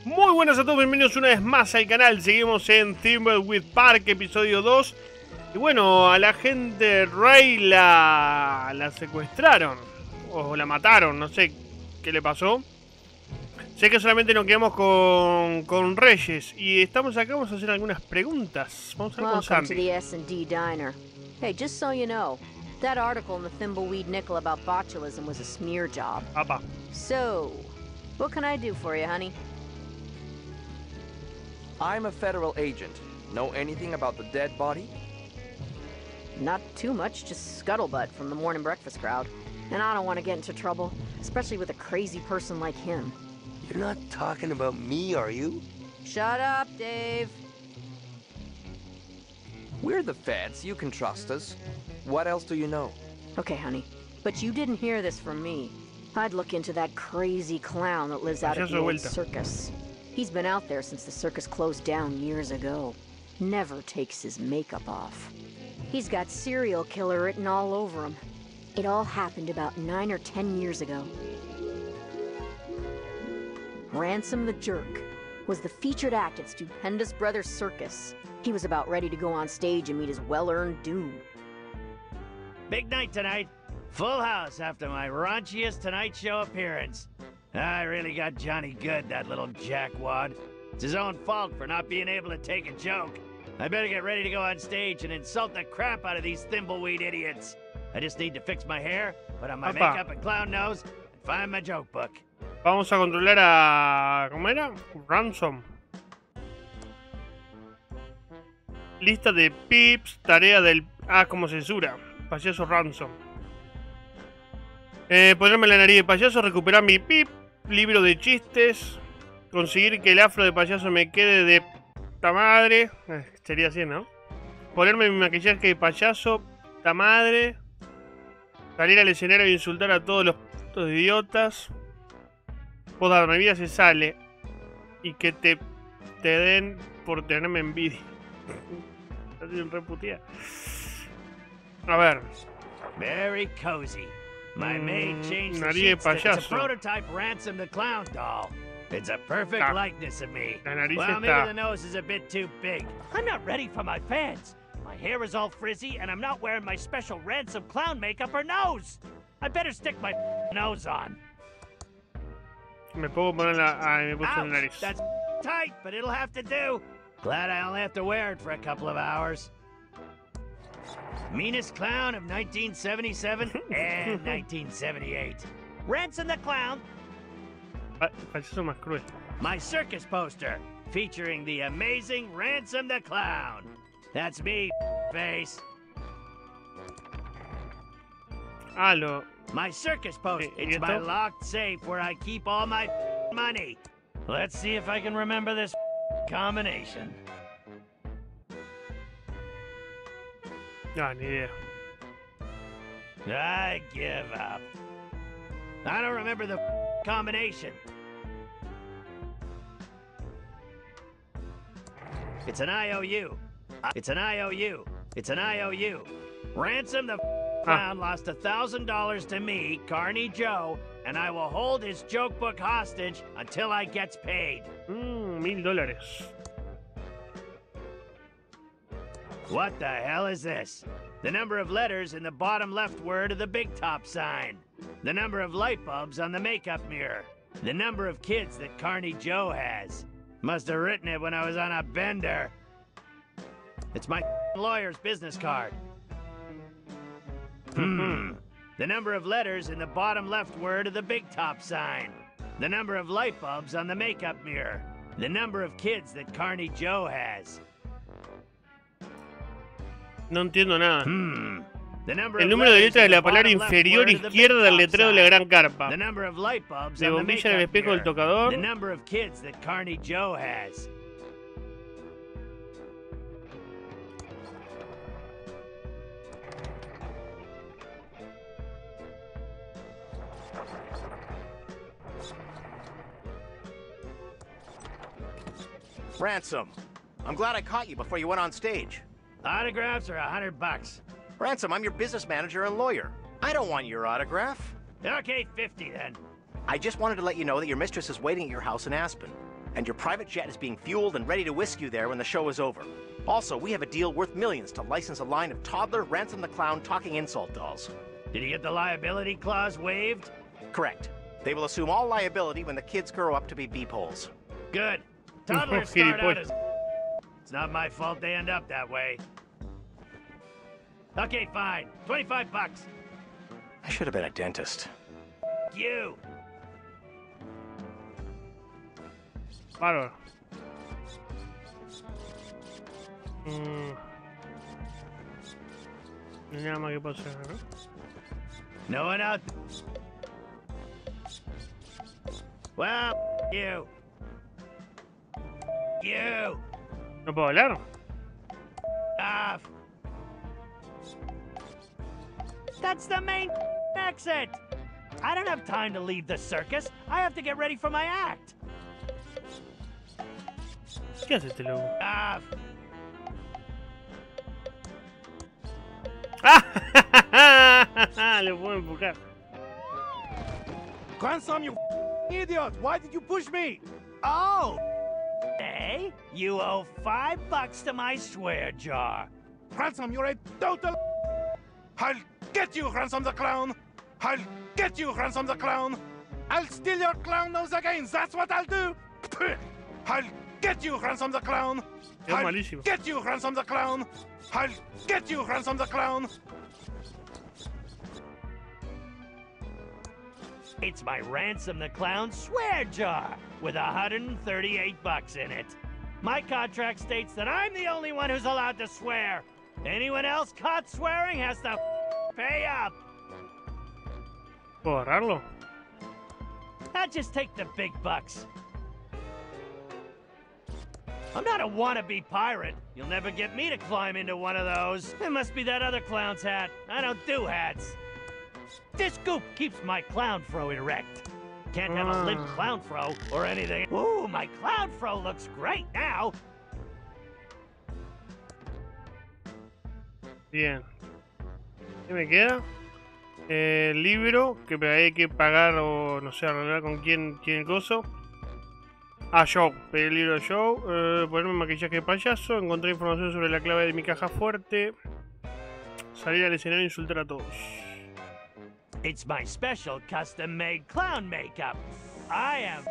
Muy buenas a todos, bienvenidos una vez más al canal. Seguimos en Thimbleweed Park, episodio 2. Y bueno, a la gente Ray la secuestraron. O la mataron, no sé qué le pasó. Sé que solamente nos quedamos con Reyes. Y estamos acá, vamos a hacer algunas preguntas. Vamos a ver con Welcome to Sandy. the S&D Diner. Hey, just so you know, that article in the Thimbleweed Nickel about botulism was a smear job. Papá. So, what can I do for you, honey? I'm a federal agent. Know anything about the dead body? Not too much, just scuttlebutt from the morning breakfast crowd. And I don't want to get into trouble, especially with a crazy person like him. You're not talking about me, are you? Shut up, Dave. We're the feds. You can trust us. What else do you know? Okay, honey, but you didn't hear this from me. I'd look into that crazy clown that lives out at the old circus. He's been out there since the circus closed down years ago. Never takes his makeup off. He's got serial killer written all over him. It all happened about 9 or 10 years ago. Ransome the Jerk was the featured act at Stupendous Brothers Circus. He was about ready to go on stage and meet his well-earned doom. Big night tonight. Full house after my raunchiest Tonight Show appearance. I really got Johnny good, that little jackwad. It's his own fault for not being able to take a joke. I better get ready to go on stage and insult the crap out of these Thimbleweed idiots. I just need to fix my hair, put on my makeup and clown nose, and find my joke book. Vamos a controlar a... ¿Cómo era? Ransome. Lista de pips, tarea del... Ah, como censura. Payaso Ransome. Ponerme la nariz de payaso, recuperar mi pip, libro de chistes, conseguir que el afro de payaso me quede de puta madre. Sería así, ¿no? Ponerme mi maquillaje de payaso, puta madre. Salir al escenario e insultar a todos los putos idiotas. Joder, mi vida se sale. Y que te den por tenerme envidia. Estoy reputida. A ver. Very cozy. My maid changed the Nariz de sheets to, it's a payaso. prototype Ransome the Clown doll. It's a perfect likeness of me. La nariz Well, maybe está... the nose is a bit too big. I'm not ready for my fans. My hair is all frizzy, and I'm not wearing my special Ransome clown makeup or nose. I better stick my nose on. Me puedo poner la... Ah, me puse la Ouch, nariz. that's tight, but it'll have to do. Glad I only have to wear it for a couple of hours. Meanest clown of 1977 and 1978. Ransome the Clown. Payaso más cruel. My circus poster featuring the amazing Ransome the Clown. That's me, face. Ah, lo... My circus poster. It's ¿Y my esto? locked safe where I keep all my money. Let's see if I can remember this combination. Ah, ni idea. I give up. I don't remember the combination. It's an IOU. It's an IOU. It's an IOU. Ransome the Clown lost $1,000 to me, Carney Joe, and I will hold his joke book hostage until I gets paid. $1000. What the hell is this? The number of letters in the bottom left word of the big top sign. The number of light bulbs on the makeup mirror. The number of kids that Carney Joe has. Must have written it when I was on a bender. It's my lawyer's business card. The number of letters in the bottom left word of the big top sign. The number of light bulbs on the makeup mirror. The number of kids that Carney Joe has. No entiendo nada. The number El of número de letters letras de in la the palabra bottom left inferior word of the big izquierda del top letrero de la sign. gran carpa. The number of light bulbs De on the bombilla en el makeup espejo del mirror. tocador. The number of kids that Carney Joe has. Ransome, I'm glad I caught you before you went on stage. Autographs are $100. Ransome, I'm your business manager and lawyer. I don't want your autograph. Okay, 50 then. I just wanted to let you know that your mistress is waiting at your house in Aspen. and your private jet is being fueled and ready to whisk you there when the show is over. Also, we have a deal worth millions to license a line of toddler Ransome the Clown talking insult dolls. Did you get the liability clause waived? Correct. They will assume all liability when the kids grow up to be beepholes. Good. Toddlers start out as... It's not my fault they end up that way. Okay, fine. 25 bucks. I should have been a dentist. You. Bárbaro. No hay nada más que puedo hacer, ¿no? No one out. Well, you. You. ¿No puedo hablar? Off. That's the main exit. I don't have time to leave the circus. I have to get ready for my act. ¿Qué hace este loco? Off. Le puedo empujar. Ransome, you idiot! Why did you push me? Oh! Hey, you owe $5 to my swear jar. Ransome, you're a total... I'll get you, Ransome the Clown! I'll get you, Ransome the Clown! I'll steal your clown nose again, that's what I'll do! I'll get you, Ransome the Clown! I'll get you, Ransome the Clown! I'll get you, Ransome the Clown! It's my Ransome the Clown swear jar with 138 bucks in it. My contract states that I'm the only one who's allowed to swear. Anyone else caught swearing has to pay up. ¿Puedo agarrarlo? I'll just take the big bucks. I'm not a wannabe pirate. You'll never get me to climb into one of those. It must be that other clown's hat. I don't do hats. This goop keeps my clown fro erect. Can't have a limp clown fro or anything. Ooh, my clown fro looks great now. Bien. ¿Qué me queda? El libro, que hay que pagar o no sé, arreglar con quién tiene el coso. Ah, Joe. Pedí el libro de Joe. Ponerme maquillaje de payaso. Encontré información sobre la clave de mi caja fuerte. Salir al escenario e insultar a todos. It's my special custom-made clown makeup. I am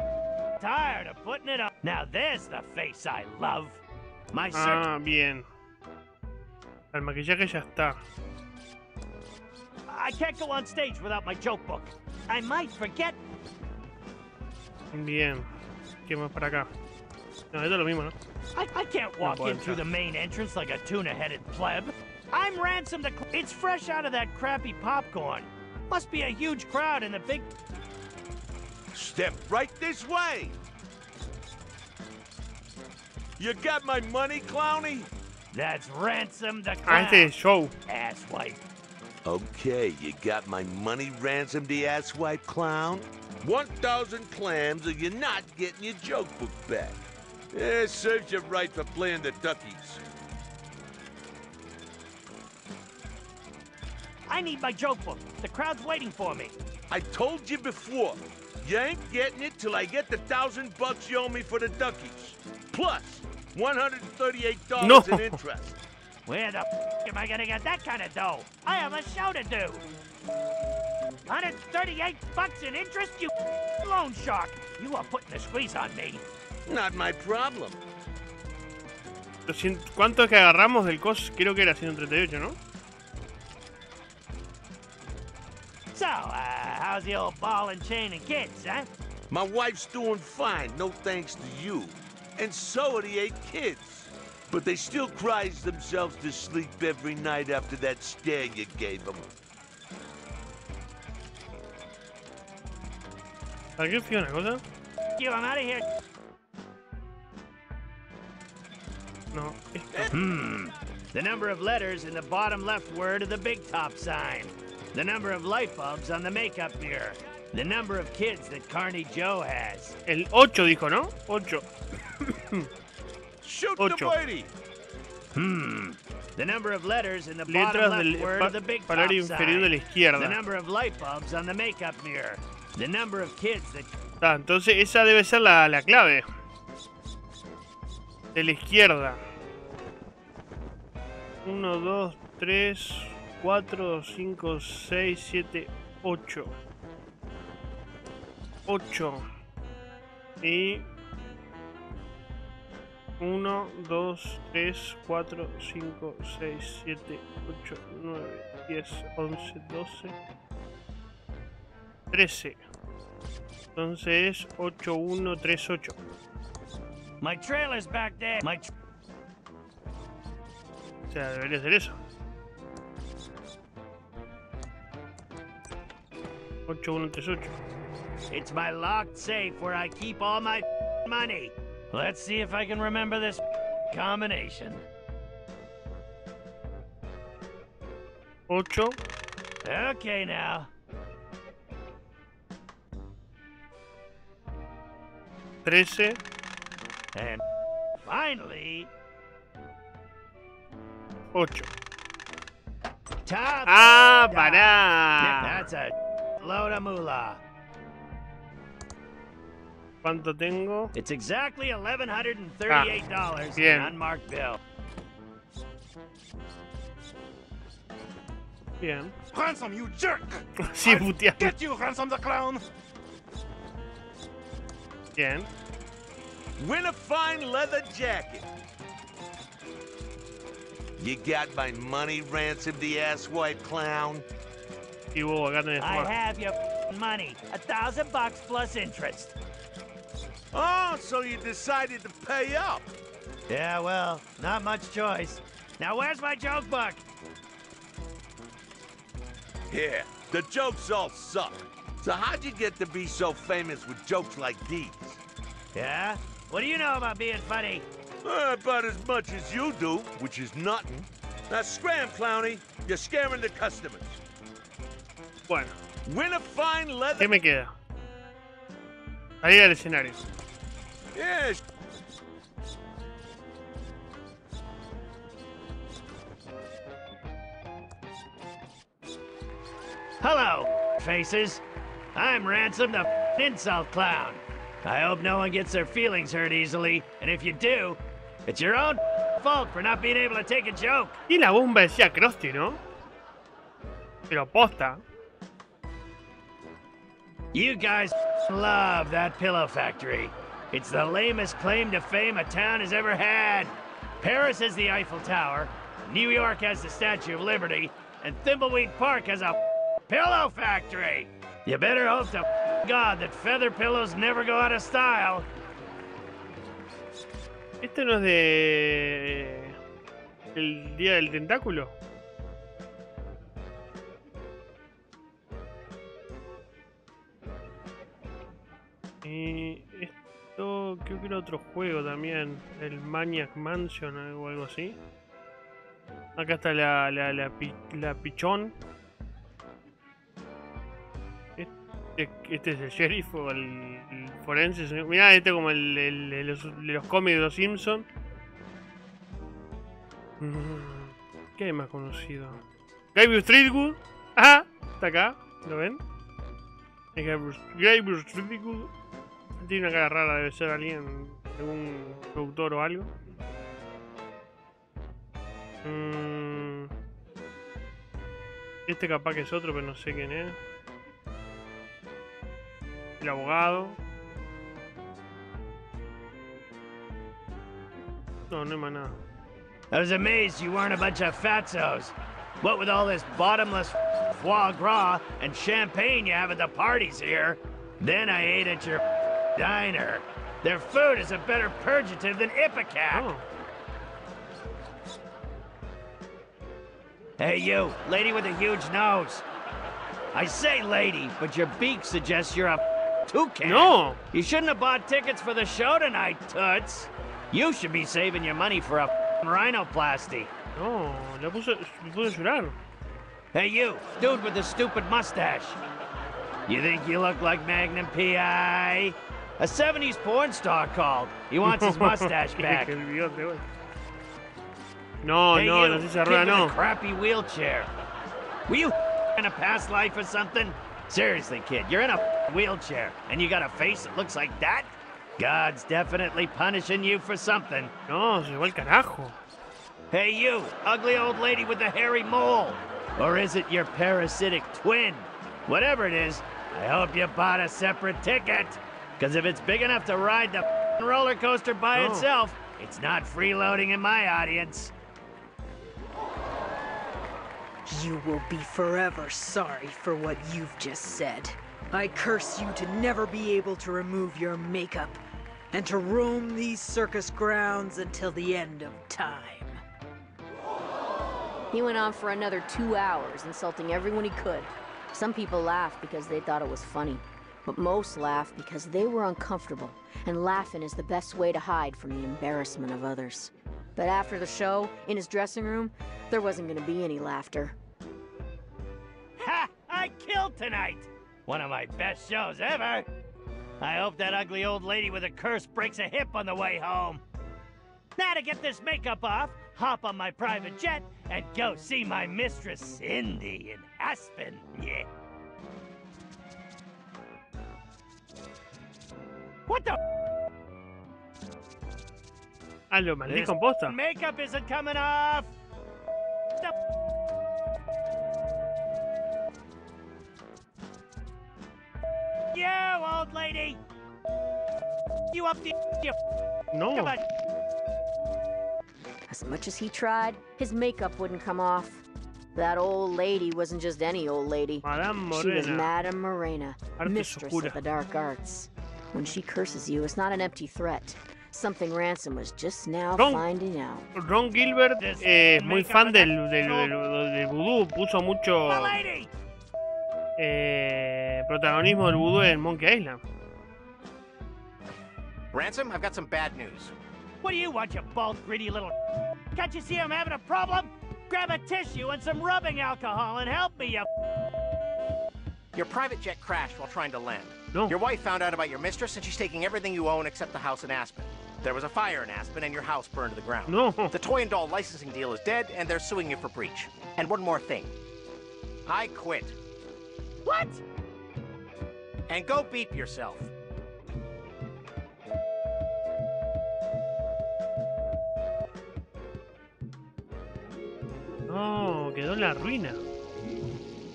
tired of putting it on. Now there's the face I love. My bien. El maquillaje ya está. I can't go on stage without my joke book. I might forget. Bien. ¿Qué más para acá? No, esto es lo mismo, ¿no? I can't walk in through the main entrance like a tuna-headed pleb. I'm Ransome the... It's fresh out of that crappy popcorn. Must be a huge crowd in the big... Step right this way! You got my money, Clowny? That's Ransome the Clown. Ah, este es Joe. Asswipe. Okay, you got my money, Ransome the asswipe clown? 1,000 clams or you're not getting your joke book back. Serves you right for playing the duckies. I need my joke book. The crowd's waiting for me. I told you before, you ain't getting it till I get the $1,000 you owe me for the duckies. Plus, $138 in interest. Where the am I gonna get that kind of dough? I have a show to do. 138 bucks in interest, you loan shark. You are putting the squeeze on me. Not my problem. ¿Cuánto es que agarramos del costo? Creo que era 138, ¿no? So, how's the old ball and chain and kids, huh? My wife's doing fine, no thanks to you. And so are the 8 kids. But they still cries themselves to sleep every night after that stare you gave them. ¿Alguien fío una cosa? You, I'm out of here. No. The number of letters in the bottom left word of the big top sign. The number of light bulbs on the makeup mirror. The number of kids that Carney Joe has. El 8 dijo, ¿no? 8. Shoot the birdie. The number of letters in the bottom left word of the big top inferior de la izquierda. The number of light bulbs on the makeup mirror. The number of kids that... Entonces esa debe ser la clave. De la izquierda. 1, 2, 3, 4, 5, 6, 7, 8. 8. Y 1, 2, 3, 4, 5, 6, 7, 8, 9, 10, 11, 12, 13. Entonces 8, 1, 3, 8. My trailer's back there. O sea, debería ser eso. 8, 1, 3, 8. It's my locked safe where I keep all my money. Let's see if I can remember this combination. 8. Okay, now. 13. And finally... 8. Top. ¡Ah, dog. pará! That's a load of moolah. ¿Cuánto tengo? It's exactly $1,138 in bien. an unmarked bill. Bien. Ransome, you jerk! Sí, I'll puteando. get you, Ransome the clown! Bien. Win a fine leather jacket. You got my money, Ransom, the asswipe clown? Y vos, acá tenés I más. have your money. $1,000 plus interest. Oh, so you decided to pay up. Yeah, well, not much choice. Now where's my joke book? Yeah, the jokes all suck. So how'd you get to be so famous with jokes like these? Yeah? What do you know about being funny? About as much as you do, which is nothing. Now scram, Clowny. You're scaring the customers. Bueno, Win a fine leather... ¿qué me queda? Salir al escenario. Yeah, Hello, faces. I'm Ransome, the insult clown. I hope no one gets their feelings hurt easily, and if you do, it's your own fault for not being able to take a joke. Y la bomba decía Krusty, ¿no? Pero posta. You guys love that pillow factory. It's the lamest claim to fame a town has ever had. Paris has the Eiffel Tower, New York has the Statue of Liberty, and Thimbleweed Park has a pillow factory. You better hope to God that feather pillows never go out of style. ¿Este no es de... el día del tentáculo? Y esto creo que era otro juego también, el Maniac Mansion o algo así. Acá está la pichón. Este es el sheriff o el forense. Mirá, este como el de los cómics de los Simpsons. ¿Qué hay más conocido? Gabriel Streetwood. Ajá, está acá, ¿lo ven? Gabriel Streetwood. Tiene una cara rara, debe ser alguien, algún productor o algo. Este capaz que es otro, pero no sé quién es. El abogado. No, no hay más nada. I was amazed you weren't a bunch of fatzos. What with all this bottomless foie gras and champagne you have at the parties here. Then I ate at your diner. Their food is a better purgative than Ipecac. Oh. Hey you, lady with a huge nose. I say lady, but your beak suggests you're a toucan. No! You shouldn't have bought tickets for the show tonight, Toots. You should be saving your money for a rhinoplasty. No, me puse a llorar. Hey you, dude with the stupid mustache. You think you look like Magnum P.I.? A 70s porn star called. He wants his mustache back. El bigote, güey. No, Hey no, you, la silla kid rueda with no. a crappy wheelchair. Were you in a past life or something? Seriously, kid, you're in a wheelchair, and you got a face that looks like that? God's definitely punishing you for something. No, se va al carajo. Hey you, ugly old lady with the hairy mole. Or is it your parasitic twin? Whatever it is, I hope you bought a separate ticket. Because if it's big enough to ride the roller coaster by itself, it's not freeloading in my audience. You will be forever sorry for what you've just said. I curse you to never be able to remove your makeup and to roam these circus grounds until the end of time. He went on for another 2 hours, insulting everyone he could. Some people laughed because they thought it was funny, but most laughed because they were uncomfortable, and laughing is the best way to hide from the embarrassment of others. But after the show, in his dressing room, there wasn't gonna be any laughter. Ha! I killed tonight! One of my best shows ever! I hope that ugly old lady with a curse breaks a hip on the way home. Now to get this makeup off, hop on my private jet and go see my mistress Cindy in Aspen. Yeah. What the? Ah, lo mandé con posta. Makeup isn't coming off. You old lady. You up the? No. Come on. As much as he tried, his makeup wouldn't come off. That old lady wasn't just any old lady. Madame Morena. She was Madame Morena, Artes mistress oscura. of the dark arts. When she curses you, it's not an empty threat. Something Ransome was just now finding out. Ron Gilbert es muy fan del vudú. Puso mucho protagonismo del vudú en Monkey Island. Ransome, I've got some bad news. What do you want, you bald, greedy little? Can't you see I'm having a problem? Grab a tissue and some rubbing alcohol and help me, you. Your private jet crashed while trying to land. No. Your wife found out about your mistress and she's taking everything you own except the house in Aspen. There was a fire in Aspen and your house burned to the ground. No. The toy and doll licensing deal is dead and they're suing you for breach. And one more thing. I quit. What? And go beep yourself. No, quedó en la ruina.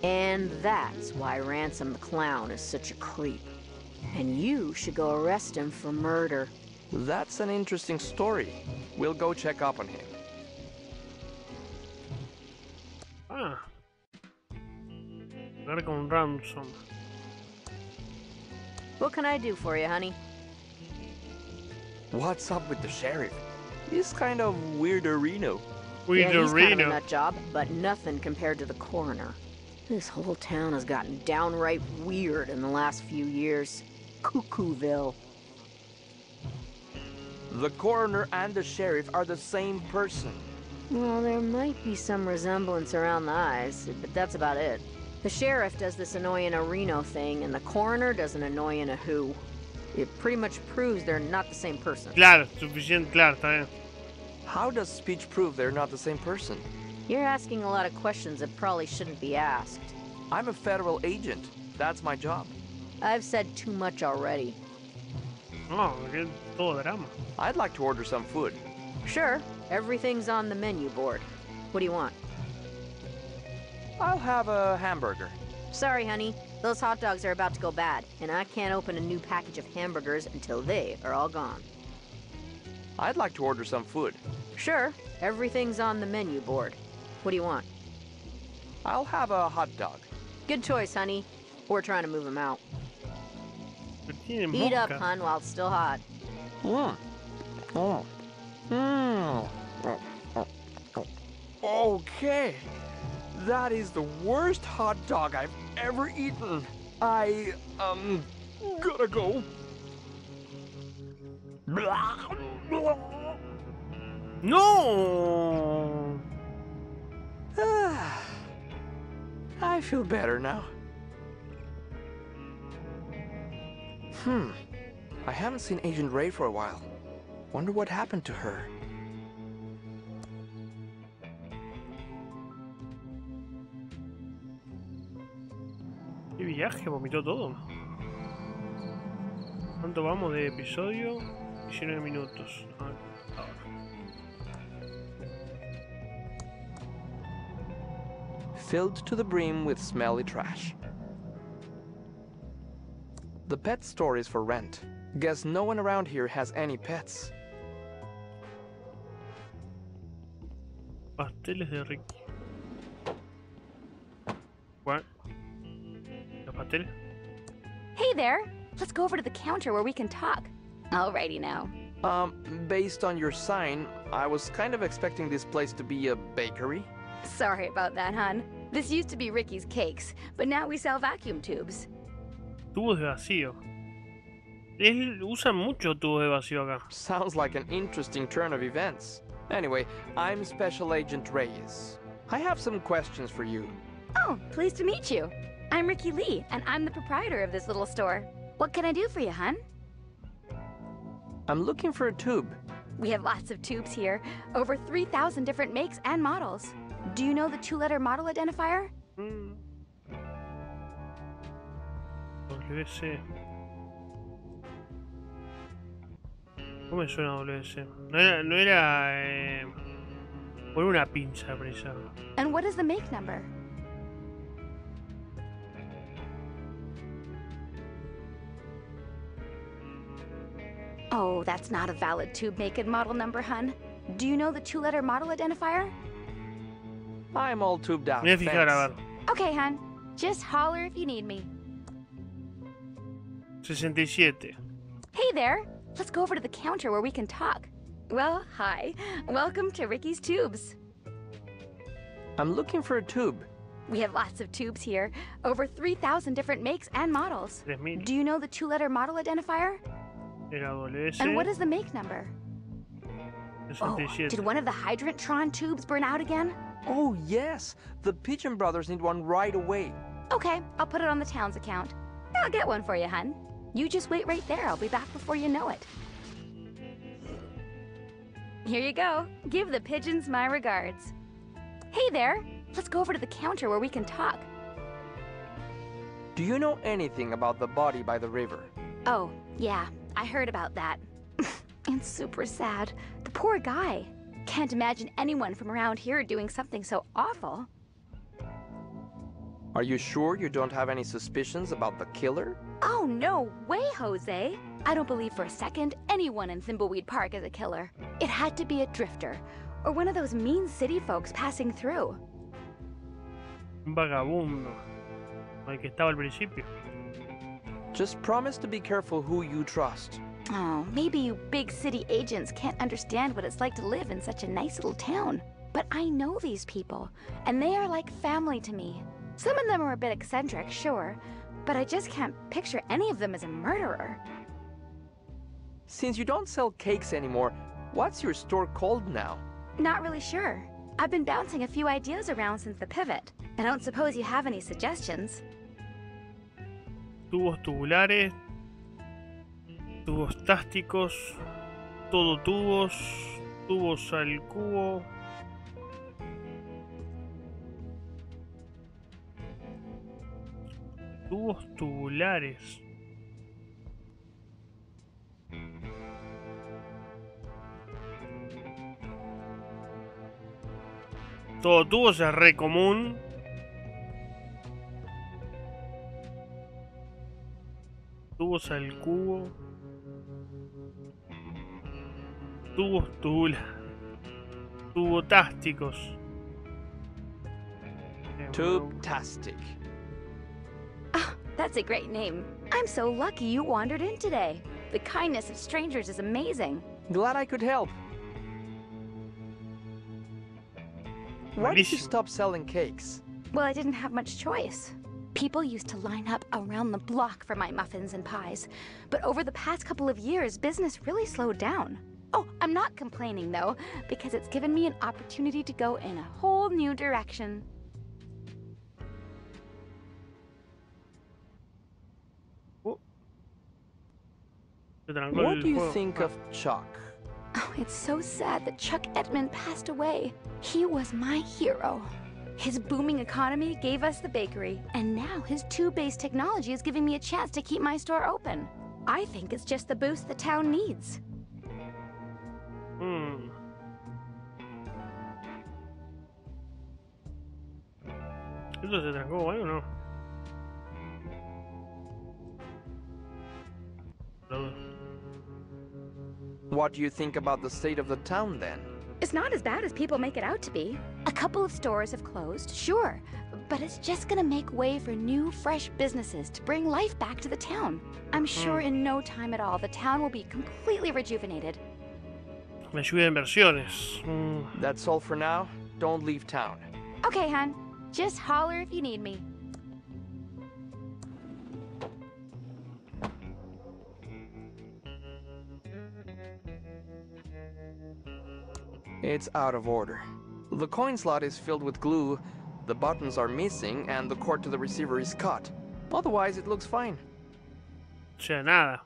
And that's why Ransome the Clown is such a creep. And you should go arrest him for murder. That's an interesting story. We'll go check up on him. Ah. Hablar con Ransome. What can I do for you, honey? What's up with the sheriff? He's kind of weirderino. Yeah, he's kind of a nut job, but nothing compared to the coroner. This whole town has gotten downright weird in the last few years. Cuckooville. The coroner and the sheriff are the same person. Well, there might be some resemblance around the eyes, but that's about it. The sheriff does this annoying a Reno thing, and the coroner does an annoying a who. It pretty much proves they're not the same person. Claro, suficiente, claro, está bien. How does speech prove they're not the same person? You're asking a lot of questions that probably shouldn't be asked. I'm a federal agent. That's my job. I've said too much already. No, que todo drama. I'd like to order some food. Sure, everything's on the menu board. What do you want? I'll have a hamburger. Sorry, honey. Those hot dogs are about to go bad, and I can't open a new package of hamburgers until they are all gone. I'd like to order some food. Sure, everything's on the menu board. What do you want? I'll have a hot dog. Good choice, honey. We're trying to him out. Tiene Eat up, mosca. hon, while it's still hot. Okay. That is the worst hot dog I've ever eaten. I, gotta go. No. I feel better now. I haven't seen Agent Ray for a while. Wonder what happened to her. Qué viaje, vomitó todo. ¿Cuánto vamos de episodio? 19 minutos. Ahora. Filled to the brim with smelly trash. The pet store is for rent. Guess no one around here has any pets. Pasteles de Ricky. What? ¿Los pasteles? Hey there! Let's go over to the counter where we can talk. Alrighty now. Based on your sign, I was kind of expecting this place to be a bakery. Sorry about that, hon. This used to be Ricky's Cakes, but now we sell vacuum tubes. Tubos de vacío. Usan mucho tubos de vacío acá. Sounds like an interesting turn of events. Anyway, I'm Special Agent Reyes. I have some questions for you. Oh, pleased to meet you. I'm Ricky Lee, and I'm the proprietor of this little store. What can I do for you, hon? I'm looking for a tube. We have lots of tubes here, over 3,000 different makes and models. Do you know the two-letter model identifier? WC. ¿Cómo me suena WC? No era por una pinza presa. And what is the make number? Oh, that's not a valid tube make and model number, hun. Do you know the two-letter model identifier? I'm all tubed out. Me voy a fijar, a ver. Okay, hun. Just holler if you need me. 67. Hey there! Let's go over to the counter where we can talk. Well, hi. Welcome to Ricky's Tubes. I'm looking for a tube. We have lots of tubes here, over 3,000 different makes and models. 3000. Do you know the two-letter model identifier? Era WC. And what is the make number? 67. Oh, did one of the Hydrantron tubes burn out again? Oh, yes. The Pigeon Brothers need one right away. Okay, I'll put it on the town's account. I'll get one for you, hun. You just wait right there. I'll be back before you know it. Here you go. Give the pigeons my regards. Hey there. Let's go over to the counter where we can talk. Do you know anything about the body by the river? Oh, yeah. I heard about that. It's super sad. The poor guy. Can't imagine anyone from around here doing something so awful. Are you sure you don't have any suspicions about the killer? Oh, no way, Jose. I don't believe for a second anyone in Thimbleweed Park is a killer. It had to be a drifter, or one of those mean city folks passing through. Un vagabundo. El que estaba al principio. Just promise to be careful who you trust. Oh, maybe you big city agents can't understand what it's like to live in such a nice little town. But I know these people, and they are like family to me. Some of them are a bit eccentric, sure, but I just can't picture any of them as a murderer. Since you don't sell cakes anymore, what's your store called now? Not really sure. I've been bouncing a few ideas around since the pivot. I don't suppose you have any suggestions. Tubos tubulares. Tubos tásticos. Todo tubos. Tubos al cubo. Tubos tubulares. Todo tubos es re común. Tubos al cubo. Tubos tubulares. Tubotásticos. Tube-tastic. Oh, that's a great name. I'm so lucky you wandered in today. The kindness of strangers is amazing. Glad I could help. Why did you Buenísimo. stop selling cakes? Well, I didn't have much choice. People used to line up around the block for my muffins and pies. But over the past couple of years, business really slowed down. Oh, I'm not complaining though, because it's given me an opportunity to go in a whole new direction. What do you think of Chuck? Oh, it's so sad that Chuck Edmund passed away. He was my hero. His booming economy gave us the bakery, and now his tube-based technology is giving me a chance to keep my store open. I think it's just the boost the town needs. ¿Esto se trancó o algo o no? What do you think about the state of the town then? It's not as bad as people make it out to be. A couple of stores have closed, sure, but it's just gonna make way for new, fresh businesses to bring life back to the town. I'm sure in no time at all, the town will be completely rejuvenated. Me ayuda de inversiones. That's all for now. Don't leave town. Okay, hon. Just holler if you need me. It's out of order. The coin slot is filled with glue, the buttons are missing, and the cord to the receiver is cut. Otherwise, it looks fine. O sea, nada.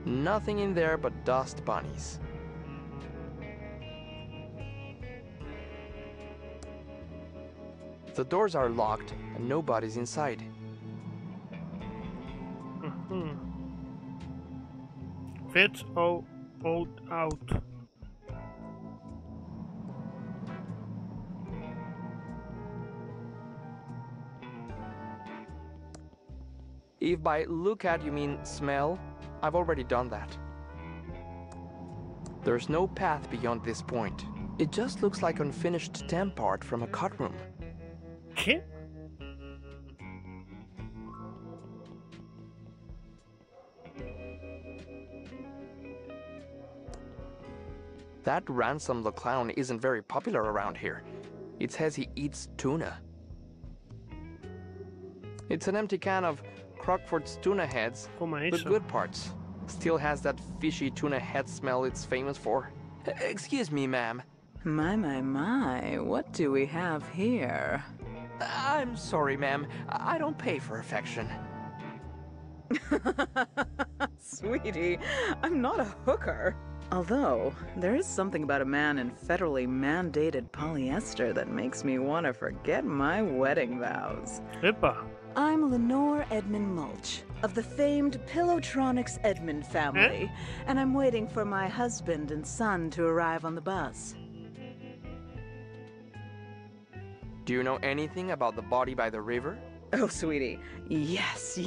Nothing in there but dust bunnies. The doors are locked and nobody's inside. Fetch out. If by look at you mean smell, I've already done that. There's no path beyond this point. It just looks like unfinished temp part from a cut room. ¿Qué? That Ransome the Clown isn't very popular around here. It says he eats tuna. It's an empty can of Crockford's tuna heads with good parts. Still has that fishy tuna head smell it's famous for. Excuse me, ma'am. My, what do we have here? I'm sorry, ma'am. I don't pay for affection. Sweetie, I'm not a hooker. Although, there is something about a man in federally mandated polyester that makes me want to forget my wedding vows. Epa. I'm Lenore Edmund Mulch, of the famed Pillowtronics Edmund family, and I'm waiting for my husband and son to arrive on the bus. Do you know anything about the body by the river? Oh, sweetie, yes.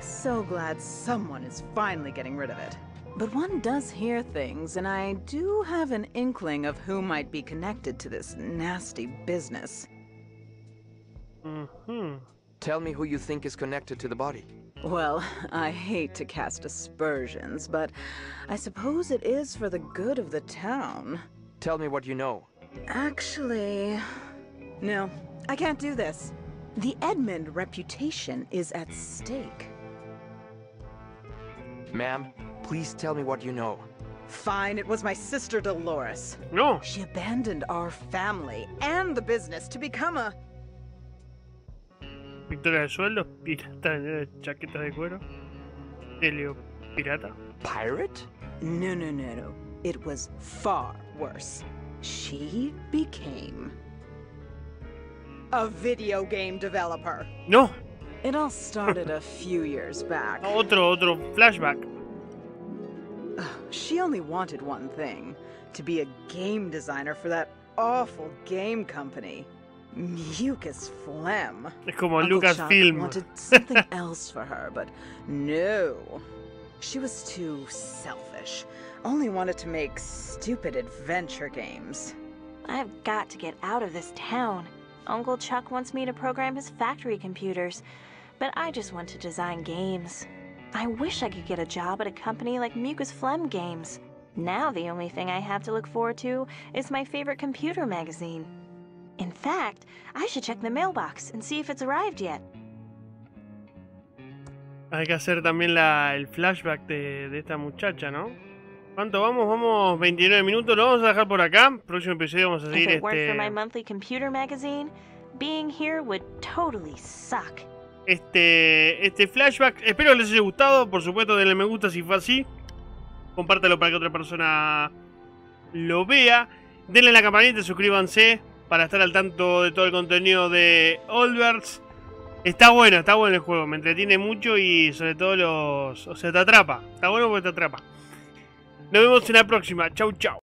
So glad someone is finally getting rid of it. But one does hear things, and I do have an inkling of who might be connected to this nasty business. Tell me who you think is connected to the body. Well, I hate to cast aspersions, but I suppose it is for the good of the town. Tell me what you know. Actually, no, I can't do this. The Edmund reputation is at stake. Ma'am, please tell me what you know. Fine, it was my sister Dolores. No. She abandoned our family and the business to become a... Victoria de sueldos, pirata, chaquetas de cuero, helio pirata. Pirate? No. It was far worse. She became a video game developer. No. It all started a few years back. Otro flashback. She only wanted one thing, to be a game designer for that awful game company. Mucus Phlegm. Es como Uncle Lucasfilm. Chuck wanted something else for her, but no. She was too selfish. Only wanted to make stupid adventure games. I've got to get out of this town. Uncle Chuck wants me to program his factory computers, but I just want to design games. I wish I could get a job at a company like Mucus Phlegm Games. Now the only thing I have to look forward to is my favorite computer magazine. In fact, I should check the mailbox and see if it's arrived yet. Hay que hacer también el flashback de esta muchacha, ¿no? ¿Cuánto vamos? Vamos 29 minutos, lo vamos a dejar por acá. Próximo episodio vamos a seguir If it weren't for my monthly computer magazine, being here would totally suck. Este flashback. Espero que les haya gustado. Por supuesto, denle me gusta si fue así. Compártelo para que otra persona lo vea. Denle a la campanita y suscríbanse para estar al tanto de todo el contenido de Allbirds. Está bueno el juego, me entretiene mucho y sobre todo o sea, te atrapa. Está bueno porque te atrapa. Nos vemos en la próxima. Chau, chau.